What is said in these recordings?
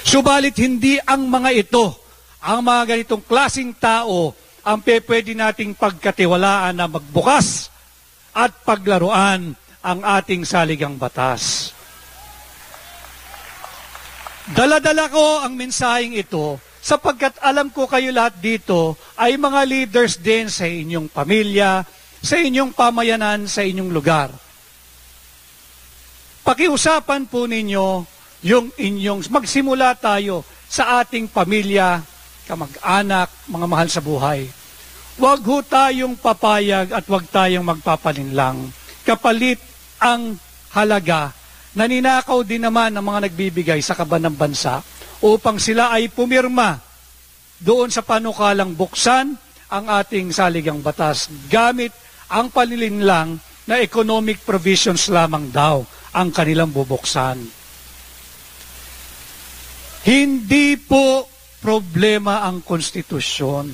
Subalit hindi ang mga ito, ang mga ganitong klasing tao, ang pwede nating pagkatiwalaan na magbukas at paglaruan ang ating saligang batas. Dala-dala ko ang mensaheng ito sapagkat alam ko kayo lahat dito ay mga leaders din sa inyong pamilya, sa inyong pamayanan, sa inyong lugar. Pakiusapan po ninyo yung inyong, magsimula tayo sa ating pamilya, kamag-anak, mga mahal sa buhay. Huwag ho tayong papayag at huwag tayong magpapalinlang. Kapalit ang halaga na ninakaw din naman ng mga nagbibigay sa kaban ng bansa upang sila ay pumirma doon sa panukalang buksan ang ating saligang batas gamit ang palilinlang na economic provisions lamang daw ang kanilang bubuksan. Hindi po problema ang konstitusyon.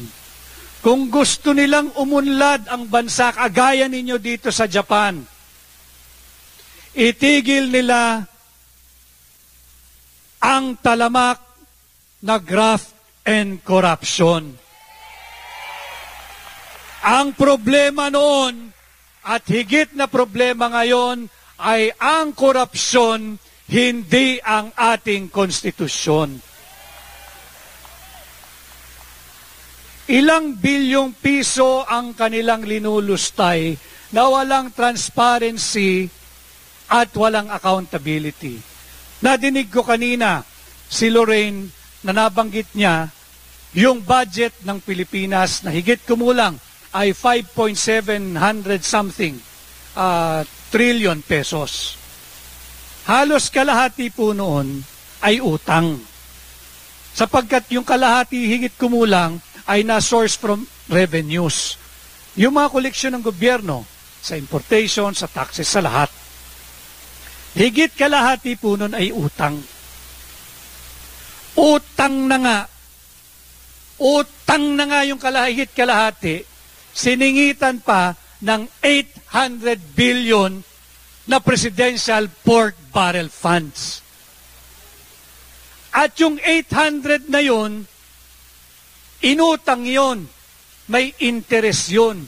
Kung gusto nilang umunlad ang bansa, kagaya ninyo dito sa Japan, itigil nila ang talamak na graft and corruption. Ang problema noon at higit na problema ngayon ay ang korupsyon, hindi ang ating konstitusyon. Ilang bilyong piso ang kanilang linulustay na walang transparency at walang accountability. Nadinig ko kanina si Lorraine na nabanggit niya yung budget ng Pilipinas na higit kumulang ay 5.700 something trillion pesos. Halos kalahati po noon ay utang. Sapagkat yung kalahati higit kumulang ay na-source from revenues. Yung mga koleksyon ng gobyerno sa importation, sa taxes, sa lahat. Higit kalahati po noon ay utang. Utang na nga yung higit kalahati, siningitan pa ng 800 billion na presidential pork barrel funds. At yung 800 na yon, inutang yon, may interest yon.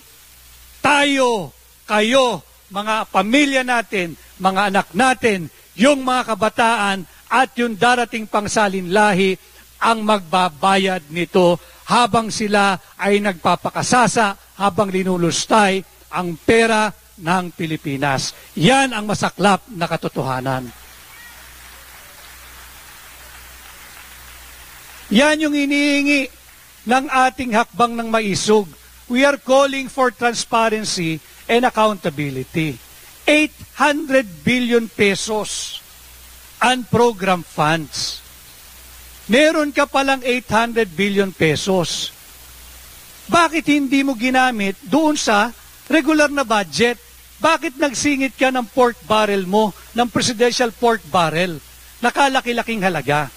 Tayo, kayo, mga pamilya natin, mga anak natin, yung mga kabataan at yung darating pangsalinlahi ang magbabayad nito habang sila ay nagpapakasasa, habang linulustay ang pera ng Pilipinas. Yan ang masaklap na katotohanan. Yan yung inihingi ng ating hakbang ng maisog. We are calling for transparency and accountability. 800 billion pesos ang program funds. Meron ka palang 800 billion pesos. Bakit hindi mo ginamit doon sa regular na budget? Bakit nagsingit ka ng pork barrel mo, ng presidential pork barrel? Nakalaki-laking halaga.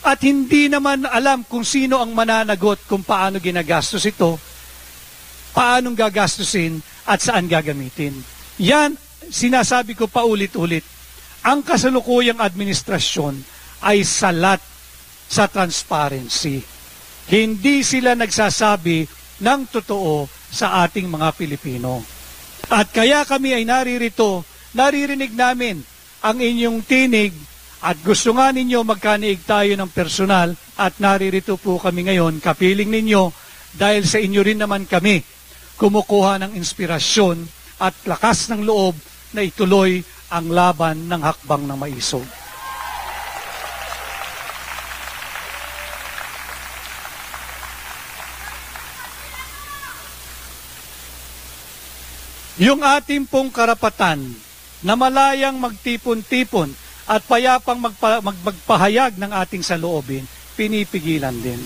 At hindi naman alam kung sino ang mananagot kung paano ginagastos ito, paanong gagastusin at saan gagamitin. Yan, sinasabi ko paulit-ulit. Ang kasalukuyang administrasyon ay salat sa transparency. Hindi sila nagsasabi ng totoo sa ating mga Pilipino. At kaya kami ay naririto, naririnig namin ang inyong tinig at gusto nga ninyo magkaniig tayo ng personal at naririto po kami ngayon, kapiling ninyo dahil sa inyo rin naman kami kumukuha ng inspirasyon at lakas ng loob na ituloy ang laban ng hakbang ng maisog. Yung ating pong karapatan na malayang magtipon-tipon at payapang magpahayag ng ating saloobin, pinipigilan din.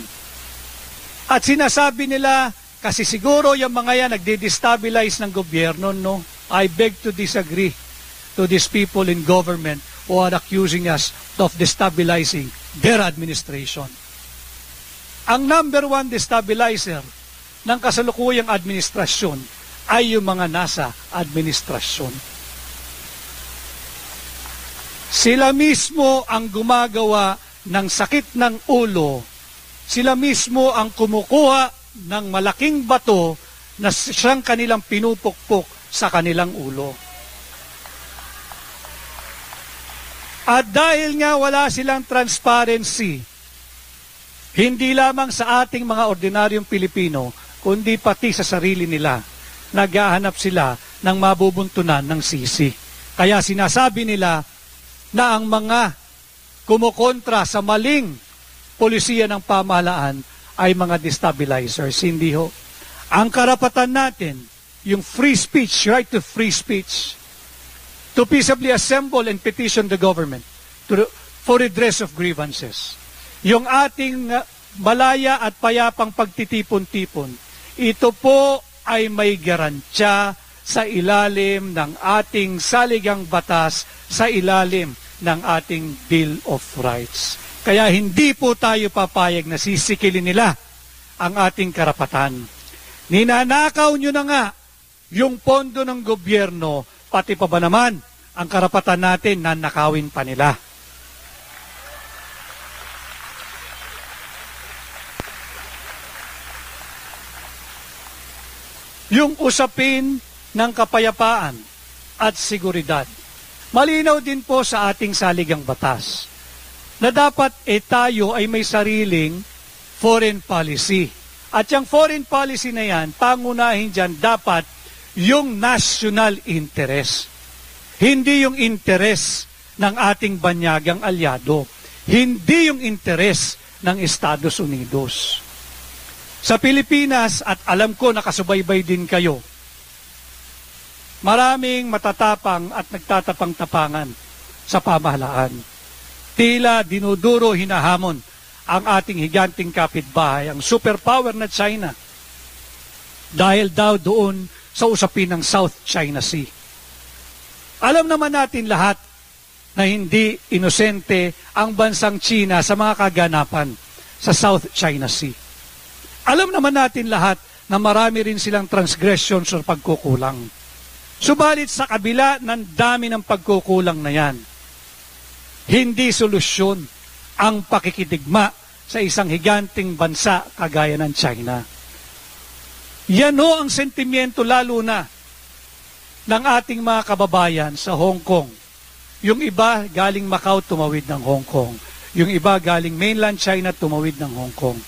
At sinasabi nila, kasi siguro yung mga yan nagde-destabilize ng gobyerno, no? I beg to disagree to these people in government who are accusing us of destabilizing their administration. Ang number one destabilizer ng kasalukuyang administrasyon ay yung mga nasa administrasyon. Sila mismo ang gumagawa ng sakit ng ulo. Sila mismo ang kumukuha ng malaking bato na siyang kanilang pinupukpok sa kanilang ulo. At dahil nga wala silang transparency, hindi lamang sa ating mga ordinaryong Pilipino, kundi pati sa sarili nila, naghahanap sila ng mabubuntunan ng sisi. Kaya sinasabi nila na ang mga kumukontra sa maling polisiya ng pamahalaan ay mga destabilizers. Hindi ho. Ang karapatan natin, yung free speech, right to free speech, to peaceably assemble and petition the government for redress of grievances. Yung ating malaya at payapang pagtitipon-tipon, ito po ay may garantiya sa ilalim ng ating saligang batas, sa ilalim ng ating Bill of Rights. Kaya hindi po tayo papayag na sisikilin nila ang ating karapatan. Ninanakaw nyo na nga yung pondo ng gobyerno, pati pa ba naman ang karapatan natin na nakawin pa nila. Yung usapin ng kapayapaan at seguridad, malinaw din po sa ating saligang batas na dapat tayo ay may sariling foreign policy. At yung foreign policy na yan, pangunahin dyan dapat yung national interest. Hindi yung interes ng ating banyagang alyado. Hindi yung interes ng Estados Unidos. Sa Pilipinas, at alam ko nakasubaybay din kayo, maraming matatapang at nagtatapang-tapangan sa pamahalaan. Tila dinuduro, hinahamon ang ating higanting kapitbahay, ang superpower na China, dahil daw doon sa usapin ng South China Sea. Alam naman natin lahat na hindi inosente ang bansang China sa mga kaganapan sa South China Sea. Alam naman natin lahat na marami rin silang transgressions o pagkukulang. Subalit sa kabila ng dami ng pagkukulang na yan, hindi solusyon ang pakikidigma sa isang higanting bansa kagaya ng China. Yan ho ang sentimiento lalo na ng ating mga kababayan sa Hong Kong. Yung iba galing Macau tumawid ng Hong Kong. Yung iba galing mainland China tumawid ng Hong Kong.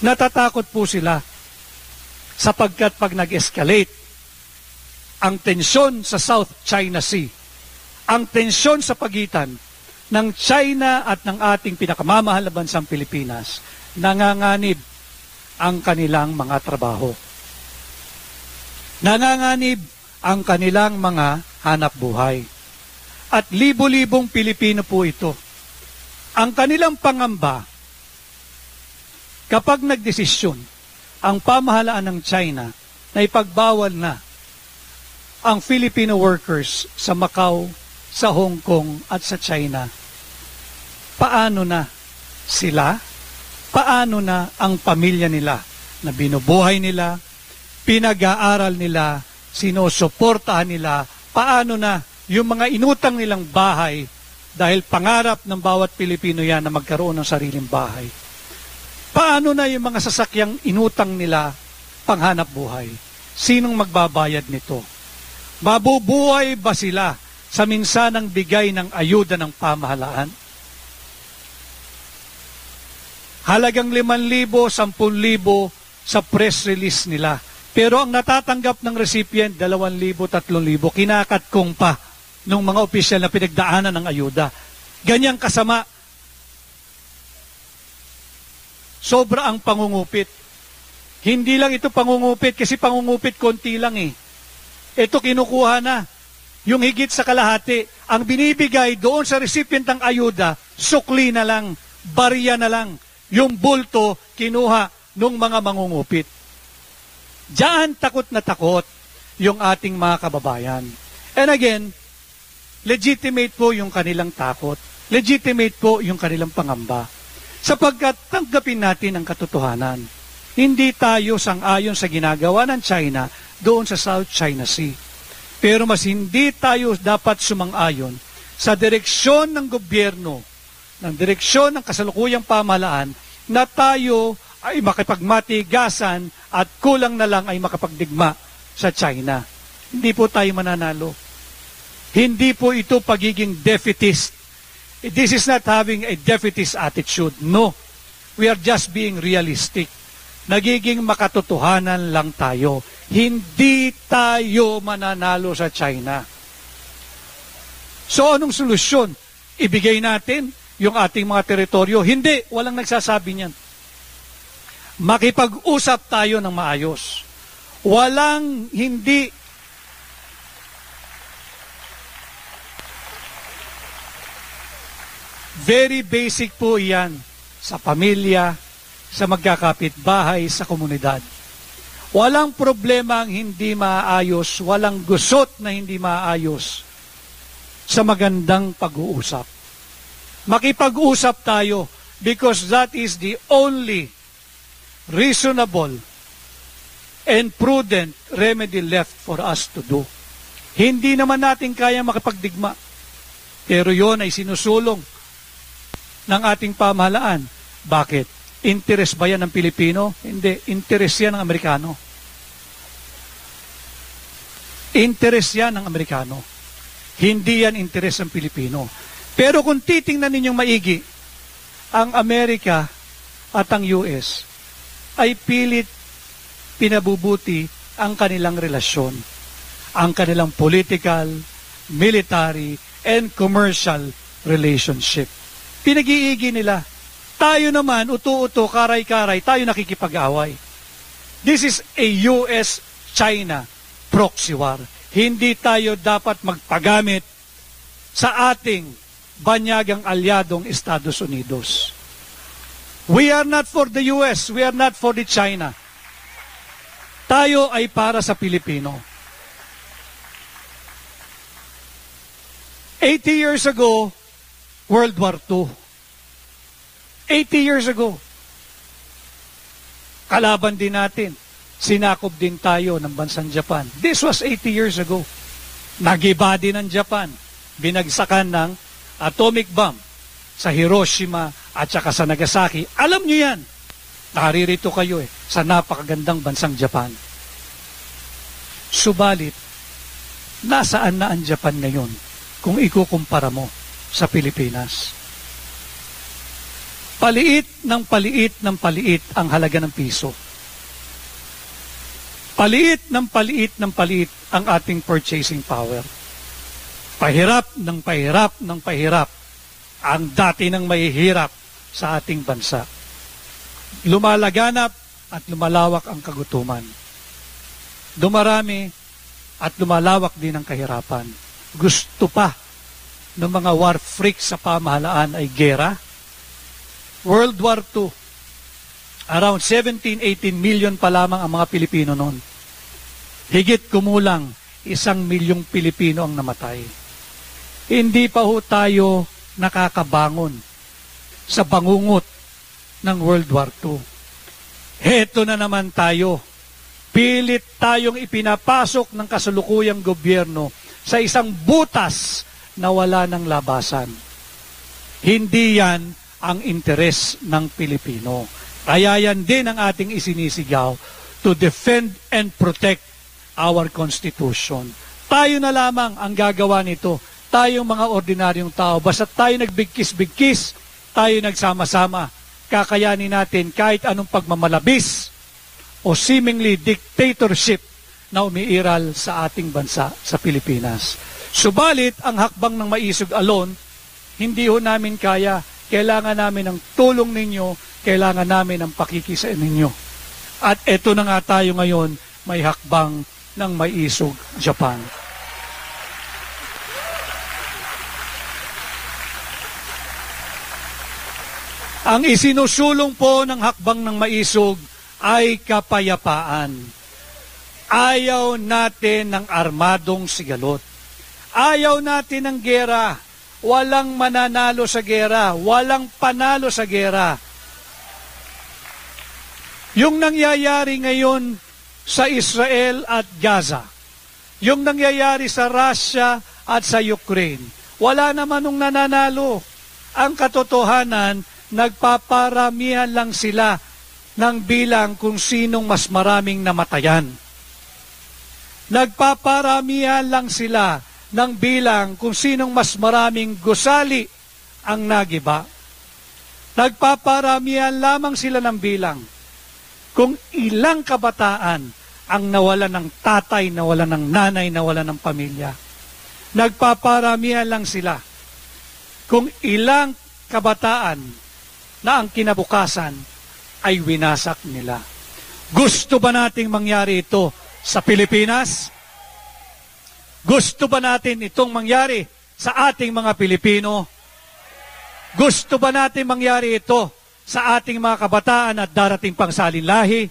Natatakot po sila sapagkat pag nag-escalate ang tensyon sa South China Sea, ang tensyon sa pagitan ng China at ng ating pinakamamahal na bansang Pilipinas, nanganganib ang kanilang mga trabaho. Nanganganib ang kanilang mga hanap buhay. At libo-libong Pilipino po ito. Ang kanilang pangamba, kapag nagdesisyon ang pamahalaan ng China na ipagbawal na ang Filipino workers sa Macau, sa Hong Kong at sa China, paano na sila? Paano na ang pamilya nila na binubuhay nila, pinag-aaral nila, sinusuportahan nila? Paano na yung mga inutang nilang bahay dahil pangarap ng bawat Pilipino yan na magkaroon ng sariling bahay? Paano na yung mga sasakyang inutang nila panghanap buhay? Sinong magbabayad nito? Mabubuhay ba sila sa minsanang bigay ng ayuda ng pamahalaan? Halagang 5,000, 10,000 sa press release nila. Pero ang natatanggap ng recipient, 2,000, 3,000, kinakatkong pa ng mga opisyal na pinagdaanan ng ayuda. Ganyang kasama. Sobra ang pangungupit. Hindi lang ito pangungupit, kasi pangungupit konti lang eh. Ito kinukuha na. Yung higit sa kalahati, ang binibigay doon sa recipient ng ayuda, sukli na lang, barya na lang. Yung bulto, kinuha ng mga mangungupit. Diyan takot na takot yung ating mga kababayan. And again, legitimate po yung kanilang takot. Legitimate po yung kanilang pangamba. Sapagkat tanggapin natin ang katotohanan. Hindi tayo sang-ayon sa ginagawa ng China doon sa South China Sea. Pero mas hindi tayo dapat sumang-ayon sa direksyon ng gobyerno, ng direksyon ng kasalukuyang pamahalaan, na tayo ay makipagmatigasan at kulang na lang ay makapagdigma sa China. Hindi po tayo mananalo. Hindi po ito pagiging defeatist. This is not having a defeatist attitude. No. We are just being realistic. Nagiging makatotohanan lang tayo. Hindi tayo mananalo sa China. So anong solusyon? Ibigay natin yung ating mga teritoryo? Hindi, walang nagsasabi niyan. Makipag-usap tayo ng maayos. Walang hindi. Very basic po yan sa pamilya, sa magkakapitbahay, sa komunidad. Walang problema ang hindi maayos, walang gusot na hindi maayos sa magandang pag-uusap. Makipag-usap tayo because that is the only reasonable and prudent remedy left for us to do. Hindi naman natin kaya makipagdigma. Pero yon ay sinusulong ng ating pamahalaan. Bakit? Interes ba yan ng Pilipino? Hindi. Interes yan ng Amerikano. Interes yan ng Amerikano. Hindi yan interes ng Pilipino. Pero kung titingnan ninyong maigi, ang Amerika at ang US ay pilit pinabubuti ang kanilang relasyon, ang kanilang political, military, and commercial relationship. Pinag-iigi nila. Tayo naman, uto-uto, karay-karay, tayo nakikipag-away. This is a US-China proxy war. Hindi tayo dapat magpagamit sa ating banyagang alyadong Estados Unidos. We are not for the US. We are not for the China. Tayo ay para sa Pilipino. 80 years ago, World War II. 80 years ago. Kalaban din natin. Sinakop din tayo ng bansang Japan. This was 80 years ago. Nagiba din ang Japan. Binagsakan ng atomic bomb sa Hiroshima at saka sa Nagasaki. Alam nyo yan. Naririto kayo sa napakagandang bansang Japan. Subalit, nasaan na ang Japan ngayon kung ikukumpara mo sa Pilipinas? Paliit ng paliit ng paliit ang halaga ng piso. Paliit ng paliit ng paliit ang ating purchasing power. Pahirap ng pahirap ng pahirap ang dati ng mahihirap sa ating bansa. Lumalaganap at lumalawak ang kagutuman. Dumarami at lumalawak din ang kahirapan. Gusto pa ng mga war freaks sa pamahalaan ay gera. World War II, around 17-18 million pa lamang ang mga Pilipino noon. Higit kumulang 1 milyong Pilipino ang namatay. Hindi pa ho tayo nakakabangon sa bangungot ng World War II. Heto na naman tayo. Pilit tayong ipinapasok ng kasalukuyang gobyerno sa isang butas na wala ng labasan. Hindi yan ang interes ng Pilipino. Kaya yan din ang ating isinisigaw to defend and protect our Constitution. Tayo na lamang ang gagawa nito. Tayong mga ordinaryong tao. Basta tayo nagbigkis-bigkis, tayo nagsama-sama, kakayanin natin kahit anong pagmamalabis o seemingly dictatorship na umiiral sa ating bansa, sa Pilipinas. Subalit, ang hakbang ng maisog alone, hindi ho namin kaya. Kailangan namin ng tulong ninyo, kailangan namin ng pakikisa ninyo. At eto na nga tayo ngayon, may hakbang ng maisog Japan. Ang isinusulong po ng hakbang ng maisog ay kapayapaan. Ayaw natin ng armadong sigalot. Ayaw natin ng gera. Walang mananalo sa gera. Walang panalo sa gera. Yung nangyayari ngayon sa Israel at Gaza, yung nangyayari sa Russia at sa Ukraine, Wala naman nung nananalo. Ang katotohanan, nagpaparamihan lang sila ng bilang kung sinong mas maraming namatayan. Nagpaparamihan lang sila ng bilang kung sinong mas maraming gusali ang nagiba. Nagpaparamihan lamang sila ng bilang kung ilang kabataan ang nawalan ng tatay, nawalan ng nanay, nawalan ng pamilya. Nagpaparamihan lang sila kung ilang kabataan na ang kinabukasan ay winasak nila. Gusto ba nating mangyari ito sa Pilipinas? Gusto ba natin itong mangyari sa ating mga Pilipino? Gusto ba natin mangyari ito sa ating mga kabataan at darating pang salinlahi?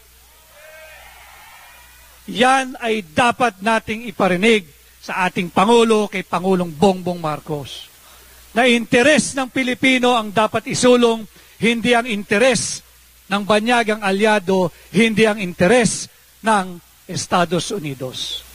Yan ay dapat nating iparinig sa ating Pangulo kay Pangulong Bongbong Marcos. Na interes ng Pilipino ang dapat isulong, hindi ang interes ng banyagang alyado, hindi ang interes ng Estados Unidos.